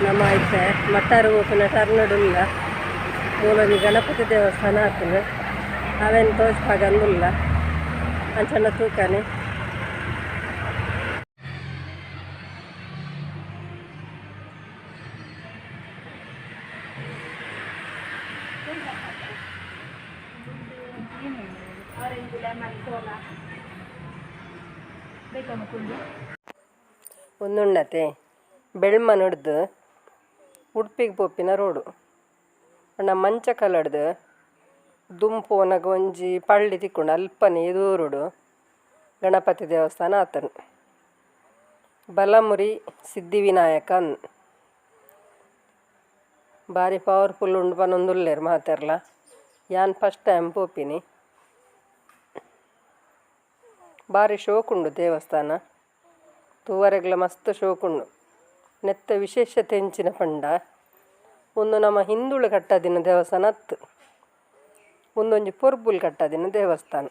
ನಮ್ಮ ಐತೆ ಮಟ್ಟಾರು ಹೋಪಿನ ಟರ್ನಡುಲ್ಲ ಮೂಲೊಂದು ಗಣಪತಿ ದೇವಸ್ಥಾನ ಆಗ್ತದೆ ಅವೇನು ತೋರಿಸ್ಪಾಗಂದಿಲ್ಲ ಅಂಚಣ್ಣ ತೂಕನೆ ಒಂದುಣ್ಣತೆ ಬೆಳ್ಮ ನಡ್ದು ಉಡುಪಿಗೆ ಪೋಪಿನ ರೋಡು ಅಣ್ಣ ಮಂಚ ಕಲಡ್ದು ದುಂಪು ಒನಗ ಒಂಜಿ ಪಳ್ಳಿ ತಿಕ್ಕೊಂಡು ಅಲ್ಪನೆ ಎದೂರುಡು ಗಣಪತಿ ದೇವಸ್ಥಾನ ಆತನು ಬಲಮುರಿ ಸಿದ್ಧಿವಿನಾಯಕ ಅನ್ ಭಾರಿ ಪವರ್ಫುಲ್ ಉಂಡು ಪನೊಂದುಲ್ಲೇರು ಮಾತಾರಲ್ಲ ಯಾನ್ ಫಸ್ಟ್ ಟೈಮ್ ಪೋಪಿನಿ ಭಾರಿ ಶೋಕುಂಡು ದೇವಸ್ಥಾನ ತೂವರೆಗ್ಲ ಮಸ್ತ್ ಶೋಕುಂಡು ನೆತ್ತ ವಿಶೇಷತೆ ಹೆಂಚಿನ ಪಂಡ ಒಂದು ನಮ್ಮ ಹಿಂದುಳು ಕಟ್ಟದಿನ ದೇವಸ್ಥಾನ ಅತ್ತು ಒಂದೊಂಜಿ ಪೊರ್ಬುಲ್ ಕಟ್ಟದಿನ ದೇವಸ್ಥಾನ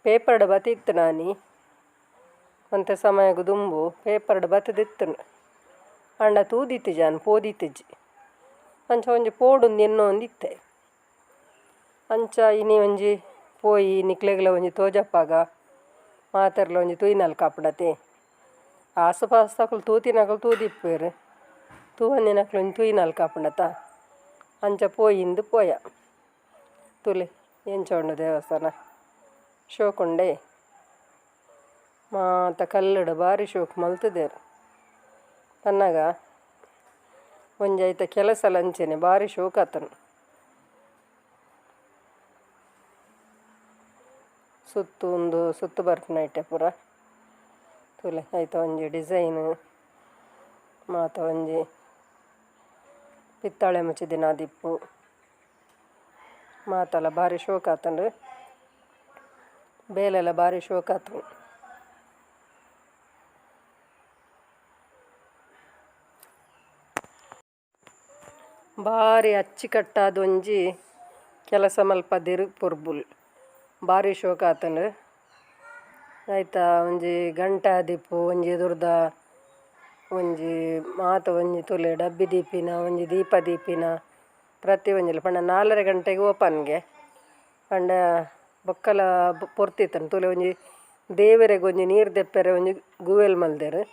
ಪೇಪರ್ಡ್ ಬತ್ತಿತ್ತು ನಾನಿ ಅಂತೆ ಸಮಯಗ ದುಂಬು ಪೇಪರ್ಡ್ ಬತ್ತದಿತ್ತು ಅಂಡ ತೂದಿತ್ತು ಜಾನ್ ಪೋದಿತ್ತಿಜ್ಜಿ ಅಂಚ ಒಂಜಿ ಪೋಡುಂದು ಎನ್ನೋ ಒಂದಿತ್ತೆ ಅಂಚ ಇನಿ ಒಂಜಿ ಪೋಯಿ ನಿಕ್ಲೆಗ್ಲ ಒಂಜಿ ತೋಜಪ್ಪಾಗ ಮಾತೆರ್ಲ ಒಂಜಿ ತೂಯಿನಲ್ ಕಾಪಡತೆ ಆಸುಪಾಸು ತಕಲು ತೂತಿನಕಲು ತೂದಿಪ್ಪೇರು ತೂವನ್ನಿನಕಲು ಒಂಜಿ ತೂಯಿನಲ್ ಕಾಪಡತ ಅಂಚ ಪೋಯಿಂದು ಪೋಯ ತುಲೆ ಎಂಚೋಂಡು ದೇವಸ್ಥಾನ ಶೋಕುಂಡೆ ಮಾತ ಕಲ್ಲಡು ಭಾರಿ ಶೋಕು ಮಲ್ತದೇರು ಪನ್ನಗ ಒಂಜಿ ಐತ ಕೆಲಸ ಲಂಚೆನೆ ಭಾರಿ ಶೋಕ ಆತನು ಸುತ್ತು ಒಂದು ಸುತ್ತು ಬರ್ಪನೈಟೆ ಪೂರ ತುಲೆ ಆಯ್ತು ಒಂಜಿ ಡಿಸೈನ್ ಮಾತ ಒಂಜಿ ಪಿತ್ತಾಳೆ ಮುಚ್ಚಿದಿನ ದಿಪ್ಪು ಮಾತೆಲ್ಲ ಭಾರಿ ಶೋಕ ಆತಂಡು ಬೇಲೆಲ್ಲ ಭಾರಿ ಶೋಕ ಆತು ಭಾರಿ ಅಚ್ಚಿಕಟ್ಟಾದ ಒಂಜಿ ಕೆಲಸ ಮಲ್ಪದಿರು ಪೊರ್ಬುಲ್ ಭಾರಿ ಶೋಕ ಆತಂಡು ಆಯ್ತಾ ಒಂಜಿ ಗಂಟೆ ದಿಪ್ಪು ಒಂಜಿ ಎದುರ್ದ ಒಂಜಿ ಮಾತ ಒಂಜಿ ತುಲೆ ಡಬ್ಬಿ ದೀಪಿನ ಒಂಜಿ ದೀಪ ದೀಪಿನ ಪ್ರತಿ ಒಂಜಿಲ್ಲ ಪಂಡ 4:30 ಗಂಟೆಗೆ ಓಪನ್ಗೆ ಪಂಡ ಬೊಕ್ಕಲ ಪೊರ್ತಿತ್ತನು ತುಲೆ ಒಂಜಿ ದೇವರಿಗೆ ಒಂಜಿ ನೀರು ದೆಪ್ಪರೆ ಒಂಜಿ ಗುವೆಲ್ ಮಲ್ದೇರು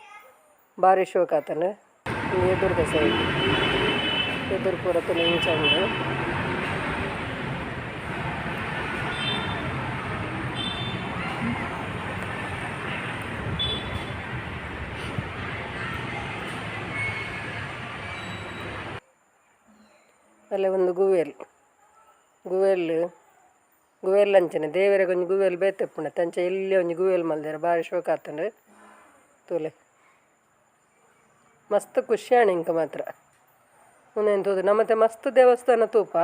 ಭಾರಿ ಶೋಕ ಆತನು ಎದುರ್ದ ಸೈಡ್ ಎದುರು ಪೂರ ತುಲೆ ಇಂಚಂಡು ಅಲ್ಲೇ ಒಂದು ಗುವೆಲ್ ಅಂಚನೆ ದೇವರಿಗೆ ಒಂಜಿ ಗುವೆಲ್ ಬೇತೆಪ್ಪುಂಡ ತಂಚ ಎಲ್ಲಿ ಒಂಜಿ ಗುವೆಲ್ ಮಲ್ದೇರು ಭಾರಿ ಶೋಕ ಆತಂಡು ತೂಲೆ ಮಸ್ತ್ ಖುಷಿಯಾಣ ಇಂಕ ಮಾತ್ರ ಒಂದೇನು ತೂದು ನಮ್ಮತ್ತೆ ಮಸ್ತ್ ದೇವಸ್ಥಾನ ತೂಪ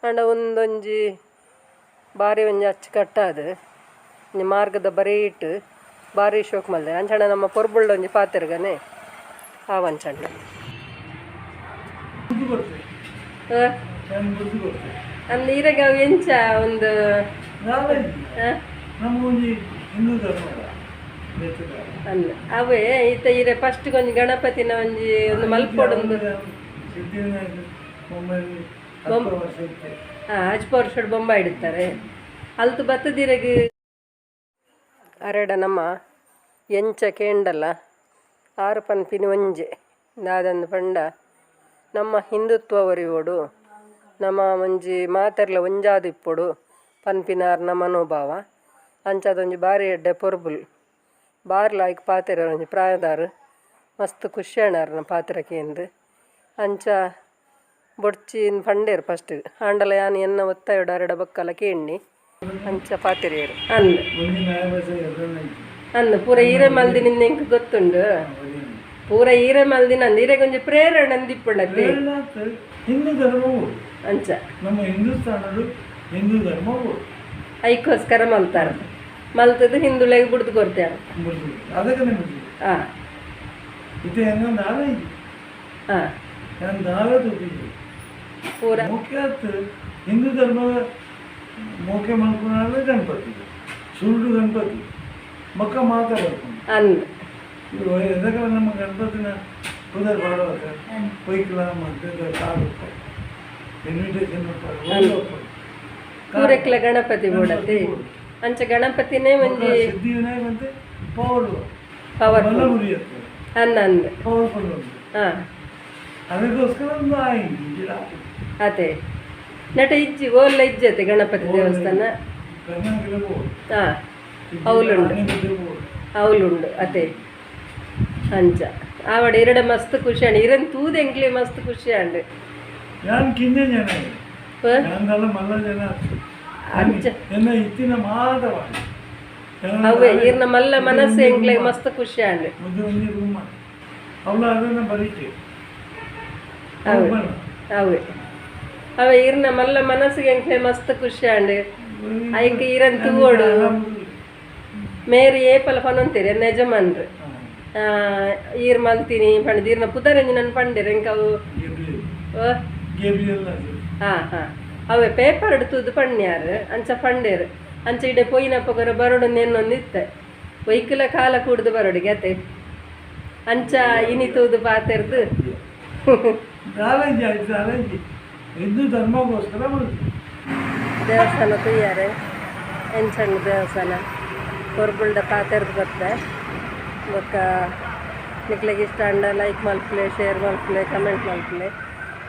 ಅಂಡ ಒಂದೊಂಜಿ ಭಾರಿ ಒಂಜಿ ಅಚ್ಚುಕಟ್ಟಾದ ಒಂಜಿ ಮಾರ್ಗದ ಬರೀಟ್ ಭಾರಿ ಶೋಕ ಮಲ್ದೆ ಅಂಚಂಡ ನಮ್ಮ ಪೊರ್ಬುಳ್ಳ ಒಂಜಿ ಪಾತೆರ್ಗನೆ ಆವಂಚಂಡ ಅಂದ್ ಈರಾಗ ಎಂಚ ಒಂದು ಅಂದ್ ಅವೇ ಈತ ಈರೆ ಫಸ್ಟ್ ಒಂಜಿ ಗಣಪತಿನ ಒಂಜಿ ಒಂದು ಮಲ್ಪೊಡೊಂದು ಹಚ್ಪ ವರ್ಷ ಬೊಂಬ ಇಡುತ್ತಾರೆ ಅಲ್ತು ಬತ್ತದಿರಗ ಅರೆಡ ನಮ್ಮ ಎಂಚ ಕೇಂಡಲ್ಲ 6 ಪನ್ಪಿನ ಒಂಜೆ ದಾದಂದು ಪಂಡ ನಮ್ಮ ಹಿಂದುತ್ವ ಒರಿವೋಡು ನಮ್ಮ ಒಂಜಿ ಮಾತೆರ್ಲ ಒಂಜಾದಿಪ್ಪೊಡು ಪನ್ಪಿನಾರ್ನ ಮನೋಭಾವ ಅಂಚದೊಂಜಿ ಭಾರಿ ಎಡ್ಡೆ ಪೊರ್ಬುಲ್ ಬಾರಿ ಲಾಯ್ಕ್ ಪಾತೆರ ಒಂಜಿ ಪ್ರಾಯದಾರು ಮಸ್ತ್ ಖುಷಿಯಾಣಾರ್ನ ಪಾತೆರಕೇಂದು ಅಂಚ ಬೊಡ್ಚಿನ ಪಂಡೇರು ಫಸ್ಟ್ ಆಂಡಲ ಯಾನ್ ಎನ್ನ ಒತ್ತಾಯೋಡು ಅರೆಡ ಬಕ್ಕಲ ಕೇಣ್ಣಿ ಅಂಚ ಪಾತೆರಿಯರು ಅಂದು ಪೂರ ಈರೆ ಮಲ್ದಿನಿಂದ ಎಂಕ್ ಗೊತ್ತುಂಡು ಪೂರ ಈರೆ ಮಲ್ದಿನ ಅಂದ ಈರೆಗೆ ಒಂಜಿ ಪ್ರೇರಣೆ ಅಂದಿಪ್ಪುಂಡತ್ತೆ ಹಿಂದೂ ಧರ್ಮವು ಅಂಚ ನಮ್ಮ ಹಿಂದೂಸ್ತಾನಡು ಹಿಂದೂ ಧರ್ಮವು ಐಕ್ಕೋಸ್ಕರ ಮಲ್ತಾರ ಮಲ್ತದ್ದು ಹಿಂದುಳಿಗೆ ಬಿಡ್ದು ಕೊಡ್ತಾರೆ ಅದಕ್ಕೆ ಹಾಂ ಇದು ಹೆಂಗ ನಾವೇ ಹಾಂ ನಾನು ನಾವೇ ತೋರಿಸಿದ್ವಿ ಪೂರ ಮುಖ್ಯ ಹಿಂದೂ ಧರ್ಮ ಮುಖ್ಯ ಮಾಡ್ಕೊಂಡ್ರೆ ಗಣಪತಿ ಸುಳ್ಳು ಗಣಪತಿ ಮಕ್ಕ ಮಾತಾಡ್ಕೊಂಡು ಅಂದ್ ಎದಕ್ಕೆ ನಮ್ಮ ಗಣಪತಿನ ಉದರ್ ಬಾಡೋದು ಪೈಕ್ಲ ಮತ್ತೆ ಕಾಡು ಇನ್ವಿಟೇಷನ್ ಕೂರೆಕ್ಲ ಗಣಪತಿ ಬೋಡತಿ ಅಂಚ ಗಣಪತಿನೇ ಒಂಜಿ ಸಿದ್ಧಿ ವಿನಾಯಕ ಮತ್ತೆ ಪವರ್ಫುಲ್ ಅನ್ನಂದು ಪವರ್ಫುಲ್ ಉಂಟು ಹಾಂ ಅದಕ್ಕೋಸ್ಕರ ಒಂದು ಅದೇ ನಟ ಇಜ್ಜಿ ಓಲ್ಲ ಇಜ್ಜತೆ ಗಣಪತಿ ದೇವಸ್ಥಾನ ಹಾಂ ಅವಳುಂಡು ಅದೇ ಅಂಚ ಆವಡ ಎರಡು ಮಸ್ತ್ ಖುಷಿ ಅಂಡ್ ಇರನ್ ತೂದ ಎಂಕ್ಲೆ ಮಸ್ತ್ ಖುಷಿ ಅಂಡ್ ഞാൻ കിഞ്ഞ ജനായി ഞാൻ നല്ല മല്ല ജന ಅಂಚ എന്ന ഇത്തിന മാതവാണ് ಅವೇ ಇರ್ನ ಮಲ್ಲ ಮನಸ್ಸು ಎಂಕ್ಲೆ ಮಸ್ತ್ ಖುಷಿ ಅಂಡ್ ಮುದ್ದೆ ಒಂಜಿ ರೂಮ ಅವಳ ಅದನ್ನ ಬರೀಕೆ ಅವೇ ಅವೇ ಇರ್ನ ಮಲ್ಲ ಮನಸ್ಸಿಗೆ ಎಂಕ್ಲೆ ಮಸ್ತ್ ಖುಷಿ ಅಂಡ್ ಐಕ್ ಇರನ್ ತೂವೋಡು ಮೇರಿ ಏಪಲ ಪನೊಂತೀರಿ ನೆಜಮನ್ರು ಈರ್ ಮಲ್ತೀನಿ ಪಂಡಿದ ಈರ್ನ ಪುದರಂಜಿ ನನ್ನ ಪಂಡಿರ ಎಂಕ ಅವು ಹಾಂ ಹಾಂ ಅವೇ ಪೇಪರ್ ಹಿಡ್ತುದು ಪಣ್ಯಾರು ಅಂಚ ಪಂಡೇರು ಅಂಚ ಇಡೆ ಪೊಯ್ನಪ್ಪಗರ ಬರೋಡು ನೆನ್ನೊಂದಿತ್ತೆ ವೈಕಲ ಕಾಲ ಕೂಡ್ದು ಬರೋಡು ಗೆತೆ ಅಂಚ ಇನಿತುದು ಪಾತೆರ್ದು ಹಿಂದೂ ಧರ್ಮಕ್ಕೋಸ್ಕರ ದೇವಸ್ಥಾನ ತುಯ್ಯಾರೆ ಎಂಚಂಡು ದೇವಸ್ಥಾನ ಕೊರ್ಬುಲ್ಡ ಪಾತೆರ್ದು ಬರ್ತೆ ಬೊಕ್ಕ ನಿಕ್ಲೆಗೆ ಇಷ್ಟ ಅಂಡ ಲೈಕ್ ಮಲ್ಪಲೆ ಶೇರ್ ಮಲ್ಪಲೆ ಕಮೆಂಟ್ ಮಲ್ಪಲೆ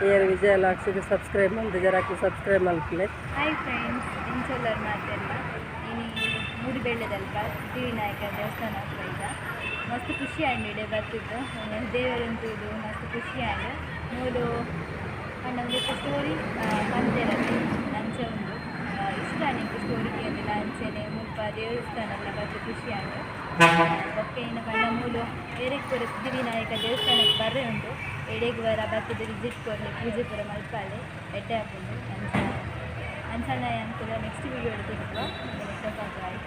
ಏರ್ ವಿಜಯ ಲಾಕ್ಸಿಗೆ ಸಬ್ಸ್ಕ್ರೈಬ್ ಮಾಡಿದೆ ಜರಾಕಿ ಸಬ್ಸ್ಕ್ರೈಬ್ ಮಲ್ಪಲೆ. ಹಾಯ್ ಫ್ರೆಂಡ್ಸ್, ಇಂಚೋಲ್ಲರ್ ಮಾತೆಲ್ಲ ಇನಿ ಮೂಡಿಬೆಳ್ಳೆದಲ್ಪ ವಿನಾಯಕ ದೇವಸ್ಥಾನ ಹತ್ರ ಇದ್ದ ಮಸ್ತ್ ಖುಷಿ ಆಯ್ತು ಇಡೆ ಬರ್ತಿದ್ದು ದೇವರಂತೂ ಮಸ್ತ್ ಖುಷಿ ಆಯ್ತು ಮೂರು ನಮಗೆ ಸ್ಟೋರಿ ಬಂದಿರತ್ತೆ ಅಂಚೆ ಉಂಟು ಇಷ್ಟ ನಿಮಗೆ ಸ್ಟೋರಿ ಕೇಳಿಲ್ಲ ಅಂಚೆನೆ ಮುಲ್ಪ ದೇವಸ್ಥಾನದ ಬಗ್ಗೆ ಖುಷಿ ಆಯ್ತು ಒಕ್ಕೆ ಇನ್ನು ಬಣ್ಣ ಮೂಲು ಬೇರೆ ಪುರ ಸಿದ್ಧಿವಿನಾಯಕ ದೇವಸ್ಥಾನಕ್ಕೆ ಬರ್ರೆ ಉಂಟು ಎಡೆಗೆ ಬರ ಬರ್ತದೆ ವಿಸಿಟ್ ಕೊರಲಿ ಪೂಜೆ ಪುರ ಮಲ್ಪಾಲೆ ಎಡ್ಡೆ ಹಾಕೊಂಡು ಅಂಚ ಅಂಚನ ಅಂಕುಲ ನೆಕ್ಸ್ಟ್ ವೀಡಿಯೋ ತೆಗೆದುವ ಬಾಯ್.